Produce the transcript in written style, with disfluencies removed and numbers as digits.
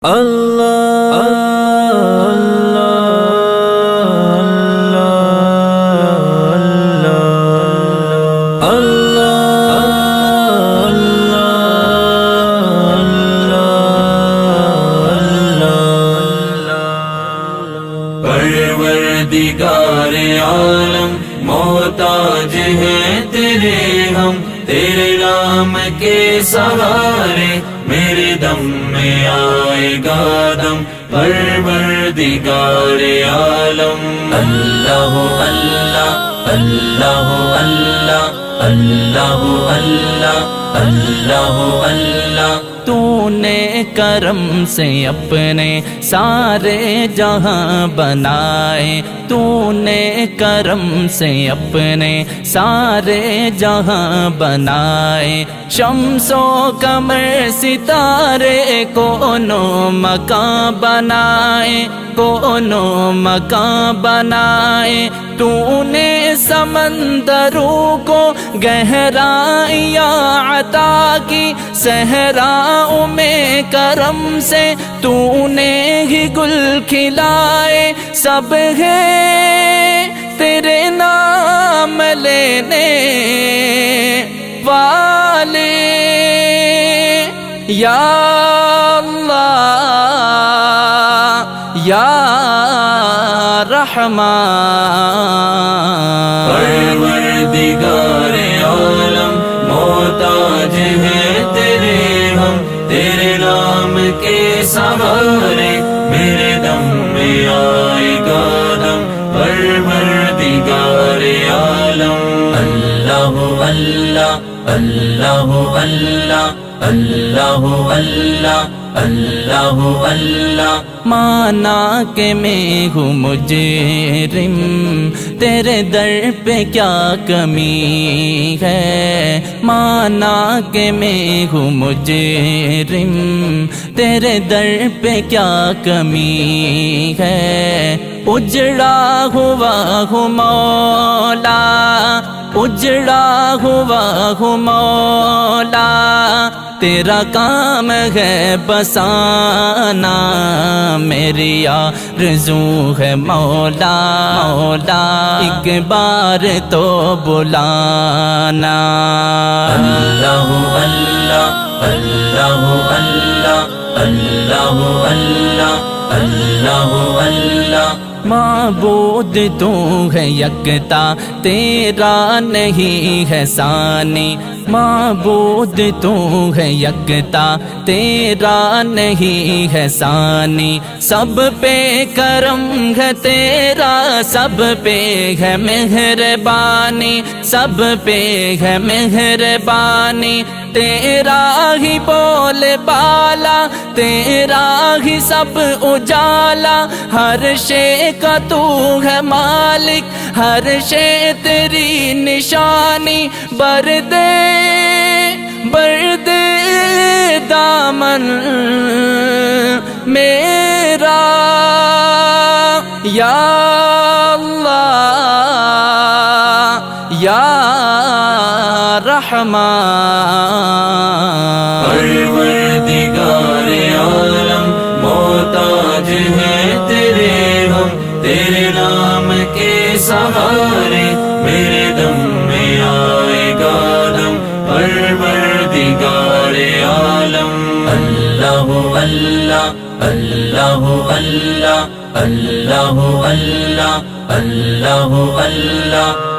اللہ پروردگار عالم محتاج ہیں تیرے ہم، تیرے نام کے سہارے میرے دم میں آئے گا دم۔ پروردگار عالم اللہ اللہ اللہ اللہ اللہ اللہ اللہ اللہ۔ تو نے کرم سے اپنے سارے جہاں بنائے، تو نے کرم سے اپنے سارے جہاں بنائے، شمس و قمر ستارے کونوں مکاں بنائے، کونوں مکاں بنائے۔ تو نے سمندروں کو گہرائیاں عطا کی، صحراؤں میں کرم سے تو نے ہی گل کھلائے۔ سب ہے تیرے نام لینے والے یا اللہ یا رحمان۔ پروردگار عالم محتاج ہیں تیرے ہم، تیرے نام کے سہارے میرے دم میں آئے گا دم۔ پروردگار عالم اللہ اللہ اللہ اللہ اللہ اللہ اللہ اللہ۔ مانا کہ میں ہوں مجرم، تیرے در پہ کیا کمی ہے، مانا کہ میں ہوں مجرم، تیرے در پہ کیا کمی ہے۔ اجڑا ہوا ہوں مولا، اجڑا ہوا ہوں مولا، تیرا کام ہے بسانا، میری آرزو ہے مولا مولا، ایک بار تو بلانا۔ اللہ اللہ اللہ اللہ اللہ اللہ اللہ اللہ۔ معبود تو ہے یکتا، تیرا نہیں ہے ثانی، معبود تو ہے یکتا، تیرا نہیں ہے ثانی۔ سب پہ کرم ہے تیرا، سب پہ ہے مہربانی، سب پہ ہے مہربانی۔ تیرا ہی بول بالا، تیرا ہی سب اجالا، ہر شے کا تو ہے مالک، ہر شے تیری نشانی۔ بردے بردے دامن میرا یا اللہ یا رحمان۔ پروردگار عالم محتاج ہیں تیرے ہم، تیرے نام کے سہارے میرے دم میں آئے گا دم۔ پروردگار عالم اللہ اللہ اللہ اللہ اللہ اللہ اللہ اللہ